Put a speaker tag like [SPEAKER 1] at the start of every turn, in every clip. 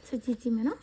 [SPEAKER 1] ဆက်ကြည့်ကြည့်မယ်နော်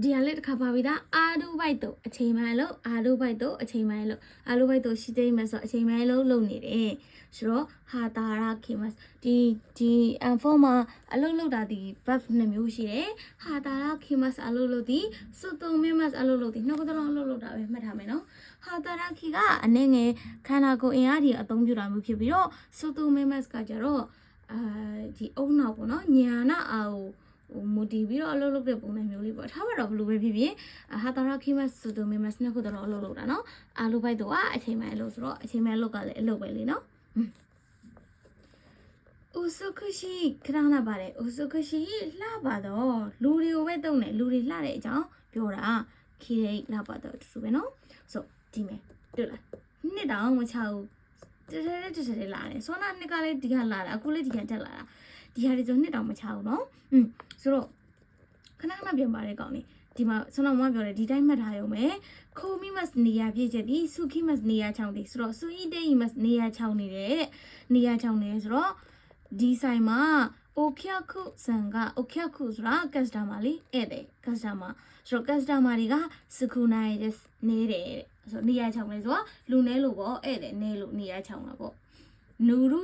[SPEAKER 1] ဒီရလက်တစ်ခါပါပြီဒါအာဒူဘိုက်တို့အချိန်မှလို့အာဒူဘိုက်တို့အချိန်မှလို့အာဒူဘိုက်တို့ရှိသေးမယ်ဆိုအချိန်မှလို့လုပ်နေတယ်ဆိုတော့ဟာတာရာခေမတ်ဒီM4မှာအလုပ်လုပ်တာဒီ buff နှစ်မျိုးရှိတယ်ဟာတာရာခေမတ်အလုပ်လုပ်ဒီစုတုံမင်းမတ်အလုပ်လုပ်ဒီနှစ်ခုလုံးအလုပ်လုပ်တာပဲမှတ်ထားမယ်နော်ဟာတာရာခေကအနည်းငယ်ခန္ဓာကိုယ်အင်အားကြီးအသုံးပြုတာမျိုးဖြစ်ပြီးတော့စုတုံမင်းမတ်ကကြတော့ဒီအုံနောက်ပေါ့နော်ညာနာအောမူတီပြီးတော့အလုပ်လုပ်တဲ့ပုံစံမျိုးလေးပေါ့ထားပါတော့ဘလို့ပဲဖြစ်ဖြစ်ဟာတာရာခိမတ်ဆိုတော့မင်းမစနှစ်ခုတော့အလုပ်လုပ်တာနော်အာလူဘိုက်တော့အချိန်မှအလုပ်ဆိုတော့အချိန်မှအလုပ်ကလည်းအလုပ်ပဲလေနော်ဥစုခရှိခဏနာပါတယ်ဥစုခရှိလှပါတော့လူတွေကိုပဲတုံးတယ်လူတွေလှတဲ့အကြောင်းပြောတာခီရိတ်လှပါတော့တူတူပဲနော်ဆိုဒီမယ်တွေ့လားနှစ်တောင်မချဘူးတထဲလာတယ်ဆောနာနှစ်ကလည်းဒီကလာတာအခုလည်းဒီကတက်လာတာဒီဟာတွေဆိုနှစ်တောင်မချဘူးနော်ဆိုတော့ခဏပြန်ပါတဲ့ကောင်လေးဒီမှာဆောနာမပြောတယ်ဒီတိုင်းမှတ်ထားရုံပဲခိုမီမတ်နေရပြည့်ချက်ဒီစုခိမတ်နေရချောင်းဒီဆိုတော့စူအီတေးမတ်နေရချောင်းနေတယ်တဲ့နေရချောင်းနေဆိုတော့ဒီဆိုင်မှာအိုချခုဆန်ကအိုချခုဆိုတာကတ်စတမာလေးဧည့်တယ်ကတ်စတမာဆိုတော့ကတ်စတမာတွေကစခုနိုင်တဲ့နေတယ်တဲ့ဆိုတော့နေရချောင်းလေဆိုတော့လူနဲလို့ပေါ့ဧည့်တယ်နေလို့နေရချောင်းတာပေါ့နူရူ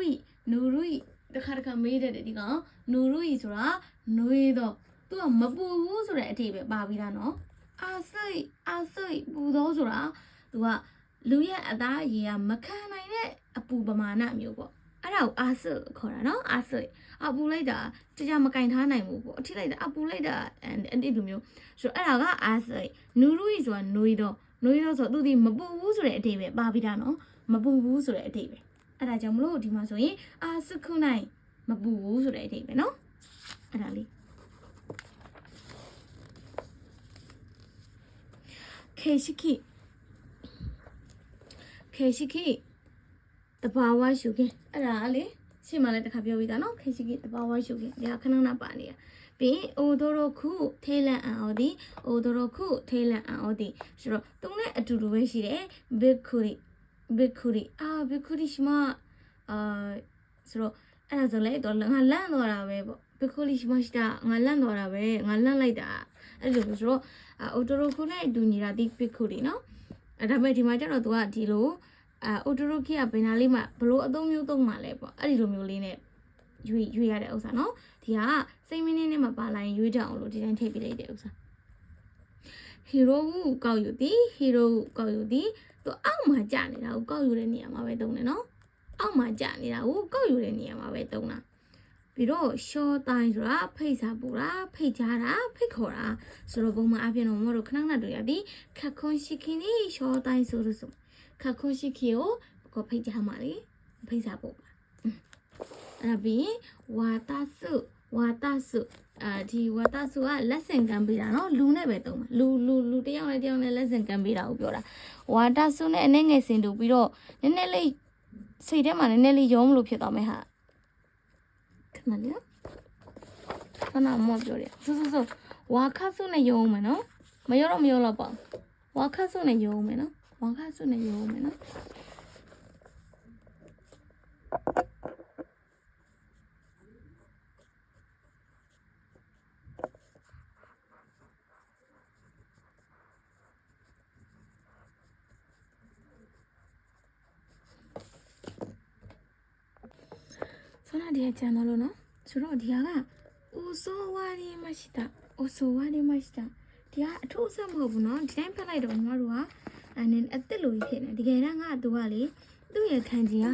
[SPEAKER 1] တခါတခါမေးတယ်ဒီကောင်နူရူဆိုတာနွေးတော့သူကမပူဘူးဆိုတဲ့အတိပဲပါပြီးသားနော်အာစိတ်ပူတော့ဆိုတာသူကလူရဲ့အသားအရည်ကမခံနိုင်တဲ့အပူပမာဏမျိုးပေါ့အဲ့ဒါကိုအာစိတ်ခေါ်တာနော်အာစိတ်အပူလိုက်တာကြမကင်ထားနိုင်ဘူးပေါ့အထိလိုက်တာအပူလိုက်တာအဲ့ဒီလိုမျိုးဆိုတော့အဲ့ဒါကအာစိတ်နူရူဆိုတာနွေးတော့ဆိုသူဒီမပူဘူးဆိုတဲ့အတိပဲပါပြီးသားနော်မပူဘူးဆိုတဲ့အတိပဲအဲ့ဒါကြောင့်မလို့ဒီမှာဆိုရင်အာစခုနိုင်မပူဘူးဆိုတဲ့အဓိပ္ပာယ်နော်အဲ့ဒါလေးခေရှိခိတဘာဝရှုခင်အဲ့ဒါလေရှင်းမလဲတစ်ခါပြောပြီးသားနော်ခေရှိခိတဘာဝရှုခင်ဒါခဏနာပါနေတာပြီးအိုဒိုရိုခုထေးလန်အော်ဒီအိုဒိုရိုခုထေးလန်အော်ဒီဆိုတော့တုံးနဲ့အတူတူပဲရှိတယ်ဘစ်ခူရီရှိမဆိုတော့အဲ့ဒါဆိုလေတော့ငါလန့်သွားတာပဲပေါ့ဘစ်ခူရီရှိမရှိတာငါလန့်သွားတာပဲငါလန့်လိုက်တာအဲ့လိုဆိုတော့အိုတိုရိုခုနဲ့အတူညီတာဒီဘစ်ခူရီနော်အဲ့ဒါပေမဲ့ဒီမှာကျတော့ तू ကဒီလိုအိုတိုရိုခီကဘယ်နာလေးမှဘလို့အသုံးမျိုးသုံးမှလဲပေါ့အဲ့ဒီလိုမျိုးလေးနဲ့ရွေရတဲ့ဥစ္စာနော်ဒီကစိတ်မင်းနဲ့မှပါလာရင်ရွေးကြအောင်လို့ဒီတိုင်းထည့်ပေးလိုက်တဲ့ဥစ္စာဟီရိုကိုကောက်ယူသည်သူအောက်မှာကြာနေတာကိုကောက်ယူတဲ့နေရာမှာပဲတုံးတယ်နော်အောက်မှာကြာနေတာကိုကောက်ယူတဲ့နေရာမှာပဲတုံးတာပြီးတော့ရှော့တိုင်းဆိုတာဖိတ်စာပူတာဖိတ်ချတာဖိတ်ခေါ်တာဆိုတော့ပုံမှန်အပြင်တော့မတို့ခဏတွေ့ရသည်ခက်ခွန်ရှိခင်นี่ရှော့တိုင်းဆိုလို့ဆိုခက်ခွန်ရှိခင်ကိုဖိတ်ချမှာလေဖိတ်စာပို့ပါအဲ့ဒါပြီးဝါတဆုဒီဝါတဆုကလက်ဆင့်ကမ်းပေးတာနော်လူနဲ့ပဲတုံးမှာလူတယောက်နဲ့လက်ဆင့်ကမ်းပေးတာကိုပြောတာဝါတဆုနဲ့အနေငယ်စင်တူပြီးတော့နည်းနည်းလေးစိတ်ထဲမှာနည်းနည်းလေးရုံးမလို့ဖြစ်သွားမယ်ဟာခဏလေးခဏမောပြောတယ်ဆိုဝါခဆုနဲ့ရုံးမယ်နော်မရောတော့ပေါ့ဝါခဆုနဲ့ရုံးမယ်နော်ဆိုတော့ဒီကျန်တော့လို့နော်ဆိုတော့ဒီကအိုဆိုဝါဒီမရှိတာဒီကအထူးဆက်မဟုတ်ဘူးနော်ဒီတိုင်းဖက်လိုက်တော့ညီမတို့ကအစ်စ်လိုကြီးဖြစ်နေတကယ်တော့ငါသူကလေသူ့ရဲ့ခံကြီးက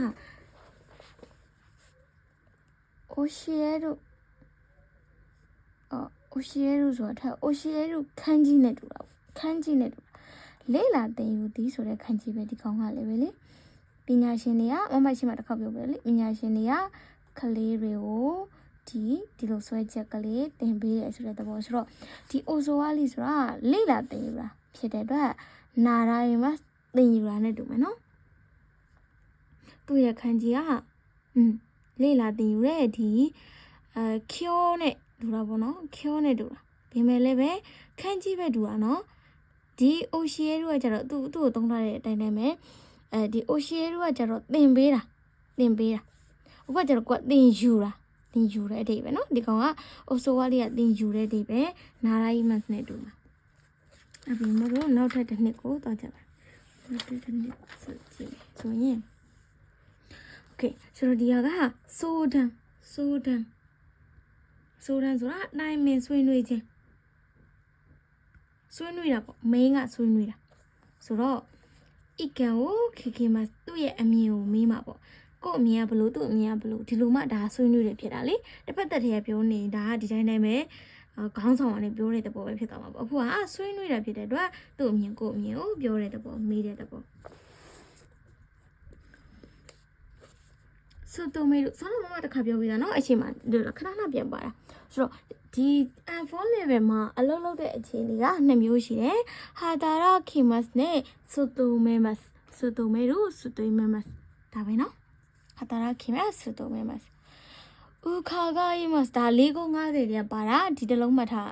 [SPEAKER 1] အိုရှီယေရိုဆိုတာအိုရှီယေရိုခန်းကြီးနဲ့တူတာလေးလာတင်ယူသည်ဆိုတဲ့ခန်းကြီးပဲဒီကောင်ကလည်းပဲလေပညာရှင်တွေကမရှိမှတစ်ခါပြောပြလေပညာရှင်တွေကကလေးတွေကိုဒီလိုဆွဲချက်ကလေးတင်ပေးရဆိုတဲ့သဘောဆိုတော့ဒီအိုဆိုဝါလီဆိုတာလေးလာတင်ယူတာဖြစ်တဲ့အတွက်နာရာရင်မှာတင်ယူတာနဲ့တူမယ်နော်သူ့ရဲ့ခန်းကြီးကလေးလာတင်ယူတဲ့ဒီကျိုးနဲ့တူတာပေါ့နော်ကျိုးနဲ့တူတာဒါပေမဲ့လည်းပဲခန်းကြီးပဲတူတာနော်ဒီအိုရှီယေရိုကကျတော့သူ့ကိုသုံးထားတဲ့အတိုင်းပဲဒီအိုရှီယေရိုကကျတော့တင်ပေးတာ တင်ပေးတာအခုကကျတော့ကိုကတင်ယူတာတင်ယူတဲ့အတိတ်ပဲနော်ဒီကောင်ကအိုဆိုဝါလေးကတင်ယူတဲ့အတိတ်ပဲနာရာယီမတ်နဲ့တူမှာအပြင်မလို့နောက်ထပ်တစ်နှစ်ကိုသွားကြပါနောက်ထပ်တစ်နှစ်ဆိုရင်โอเคဆိုတော့ဒီဟာကဆိုဒန်ဆိုတာနိုင်မင်းဆွေးနွေးခြင်းဆွေးနွေးတာပေါ့ main ကဆွေးနွေးတာဆိုတော့ဤကံကိုခေမှာသူ့ရဲ့အမြင်ကိုမေးမှာပေါ့ကို့အမြင်ကဘလို့သူ့အမြင်ကဘလို့ဒီလိုမှဒါဆွေးနွေးတယ်ဖြစ်တာလေတစ်ဖက်သက်တည်းပြောနေဒါကဒီတိုင်းပဲခေါင်းဆောင်ကနေပြောတဲ့သဘောပဲဖြစ်သွားမှာပေါ့အခုကဆွေးနွေးတာဖြစ်တဲ့အတွက်သူ့အမြင်ကို့အမြင်ကိုပြောတဲ့သဘောမေးတဲ့သဘောဆိုတော့မေတို့ဆောင်းမမတခါပြောပြီးသားเนาะအချိန်မှာခဏပြန်ပါတာဆိုတော့ဒီ N4 level မှာအလုပ်လုပ်တဲ့အခြေအနေက2မျိုးရှိတယ်ဟာတာရာခိမတ်နဲ့ဆိုတိုမေမတ်ဆိုတိုမေတို့ဆိုတိုမေမတ်ဒါပဲเนาะဟာတာရာခိမတ်ဆိုတိုမေမတ်ဥခါဂိုင်းမတ်ဒါ450တဲ့ပါတာဒီတစ်လုံးမှတ်ထား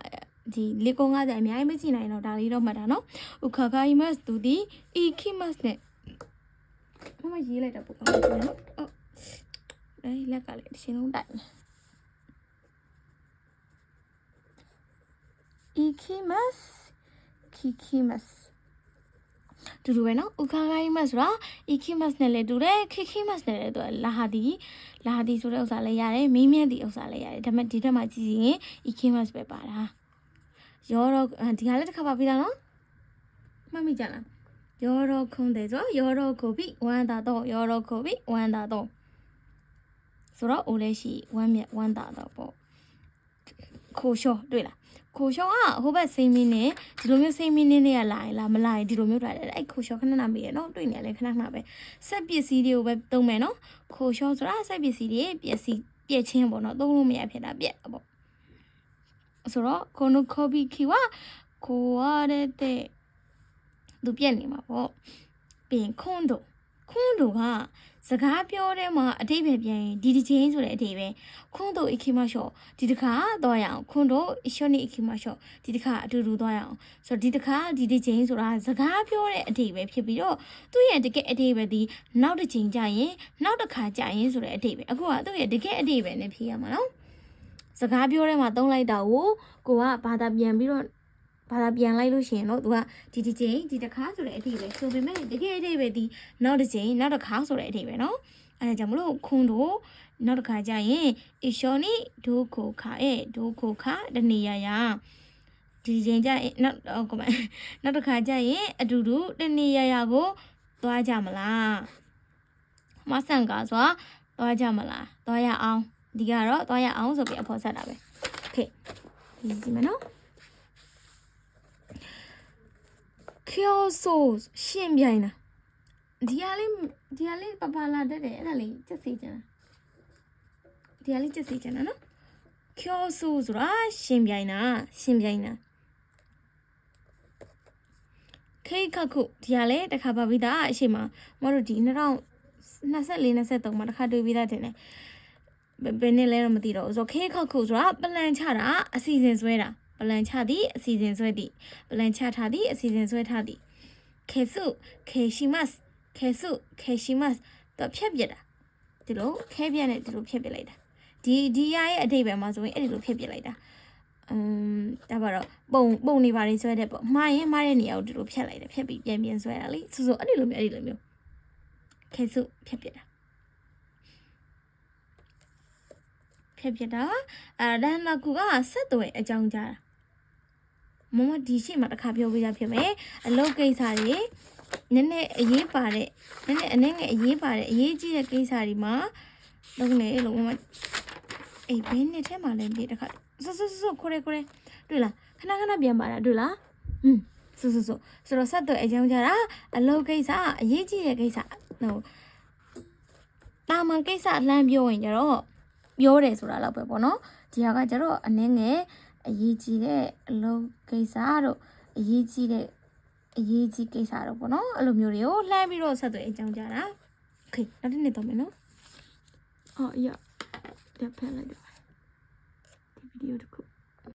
[SPEAKER 1] ဒီ450အများကြီးမကြည့်နိုင်တော့ဒါလေးတော့မှတ်တာเนาะဥခါဂိုင်းမတ်သူဒီအီခိမတ်နဲ့မရေးလိုက်တာပို့ကောင်းတယ်เนาะလက်ကလေးတစ်ချိန်လုံးတိုက်မယ်Ikimas တူတူပဲနော်ဥခါခိုင်းမတ်ဆိုတာ Ikimas နဲ့လည်းတူတယ် Kikimas နဲ့လည်းတူတယ်လာဟာဒီဆိုတဲ့ဥစ္စာလည်းရတယ်မင်းမြတ်ဒီဥစ္စာလည်းရတယ်ဒါပေမဲ့ဒီထက်မှကြည့်ရင် Ikimas ပဲပါတာရောတော့ဒီဟာလည်းတစ်ခါပါပြီးသားနော်မှတ်မိကြလားရောတော့ခုံတယ်ဆိုရောတော့ကိုပြီဝမ်းသာတော့ရောတော့ကိုပြီဝမ်းသာတော့ဆိုတော့အိုလည်းရှိဝမ်းမြတ်ဝမ်းသာတော့ပေါ့ခိုးလျှော့တွေ့လားခိုးလျှော့ကဟိုဘက်စိမ့်မင်းနဲ့ဒီလိုမျိုးစိမ့်မင်းနဲ့ကလာရင်လားမလာရင်ဒီလိုမျိုးလာတယ်အဲ့ခိုးလျှော့ခဏမေးရနော်တွေ့နေရလဲခဏပဲဆက်ပစ္စည်းတွေကိုပဲသုံးမယ်နော်ခိုးလျှော့ဆိုတာဆက်ပစ္စည်းတွေပြည့်ချင်းပေါ့နော်သုံးလို့မရဖြစ်တာပြက်ပေါ့ဆိုတော့ကိုနိုခေါ်ပြီးခီဝကိုရတဲ့သူပြက်နေမှာပေါ့ပြင်ခွန်းတို့ကစကားပြောတဲ့မှာအတိတ်ပဲပြန်ရင်ဒီတစ်ချိန်ဆိုတဲ့အတိတ်ပဲခွန်းတို့အခီမရှော့ဒီတစ်ခါသွားရအောင်ခွန်းတို့ရှော့နေအခီမရှော့ဒီတစ်ခါအတူတူသွားရအောင်ဆိုတော့ဒီတစ်ခါဒီတစ်ချိန်ဆိုတာစကားပြောတဲ့အတိတ်ပဲဖြစ်ပြီးတော့သူ့ရဲ့တကယ်အတိတ်ပဲဒီနောက်တစ်ချိန်ကြာရင်နောက်တစ်ခါကြာရင်ဆိုတဲ့အတိတ်ပဲအခုကသူ့ရဲ့တကယ်အတိတ်ပဲနဲ့ဖြေရမှာနော်စကားပြောတဲ့မှာသုံးလိုက်တာကိုကဘာသာပြန်ပြီးတော့ဘာသာပြန်လိုက်လို့ရှိရင်တော့သူကဒီတစ်ချိန်ဒီတစ်ခါဆိုတဲ့အထိပဲဆိုပေမဲ့တကယ်အထိပဲဒီနောက်တစ်ချိန်နောက်တစ်ခါဆိုတဲ့အထိပဲเนาะအဲဒါကြောင့်မလို့ခွန်းတို့နောက်တစ်ခါကျရင်အရှောနီဒိုခိုခါဒိုခိုခါတနေရဒီချိန်ကျရင်နောက်တစ်ခါကျရင်အတူတူတနေရကိုသွားကြမလားမဆန်ကဆိုသွားကြမလားသွားရအောင်ဒီကတော့သွားရအောင်ဆိုပြီးအဖို့ဆက်တာပဲโอเคဒီမှာเนาะကျော်ဆိုရှင်ပြိုင်တာဒီဟာလေးပပလာတက်တယ်အဲ့ဒါလေးချက်စီချင်တာဒီဟာလေးချက်စီချင်တာနော်ကျော်ဆိုဆိုတာရှင်ပြိုင်တာခေခခုဒီဟာလေးတစ်ခါပါပြီးသားအရှိမမတို့ဒီ2024 23မှာတစ်ခါတွေ့ပြီးသားတင်တယ်ဘယ်နဲ့လဲတော့မသိတော့ဘူးဆိုခေခခုဆိုတာပလန်ချတာအစီအစဉ်ဆွဲတာပလန်ချသည်အစီအစဉ်ဆွဲသည်ပလန်ချထားသည်အစီအစဉ်ဆွဲထားသည်ခေစုခေရှိမတ်တော့ဖြတ်ပြတာဒီလိုခဲပြနဲ့ဒီလိုဖြတ်ပြလိုက်တာဒီရရဲ့အတိတ်ပဲမှာဆိုရင်အဲ့ဒီလိုဖြတ်ပြလိုက်တာဒါပါတော့ပုံနေပါလေဆွဲတဲ့ပေါ့မှားရင်မှားတဲ့နေရာကိုဒီလိုဖြတ်လိုက်တယ်ဖြတ်ပြီးပြန်ဆွဲတာလေဆိုအဲ့ဒီလိုမျိုးခေစုဖြတ်ပြတာဒါနောက်ကူကဆက်သွယ်အကြောင်းကြားတာမမဒီရှိမှတစ်ခါပြောပြရဖြစ်မယ်အလုပ်ကိစ္စတွေနည်းနည်းအရေးပါတဲ့အရေးကြီးတဲ့ကိစ္စတွေမှာလုပ်နေလို့မမအေးဘင်းနဲ့ထဲမှာလည်းဒီတစ်ခါဆိုခိုးတွေ့လားခဏပြန်ပါတာတွေ့လားဆိုတော့ဆက်သွယ်အကြောင်းကြားတာအလုပ်ကိစ္စအရေးကြီးတဲ့ကိစ္စဟိုတာမန်ကိစ္စလမ်းပြောရင်ကြတော့ပြောတယ်ဆိုတာတော့ပဲပေါ့နော်ဒီဟာကကျတော့အနည်းငယ်အရေးကြီးတဲ့အလုပ်ကိစ္စတို့အရေးကြီးကိစ္စတို့ပေါ့နော်အဲ့လိုမျိုးတွေကိုလှမ်းပြီးတော့ဆက်သွယ်အကြောင်းကြားတာโอเคနောက်တစ်နေ့တော့မယ်နော်ရဖက်လိုက်တော့ဒီဗီဒီယိုတစ်ခု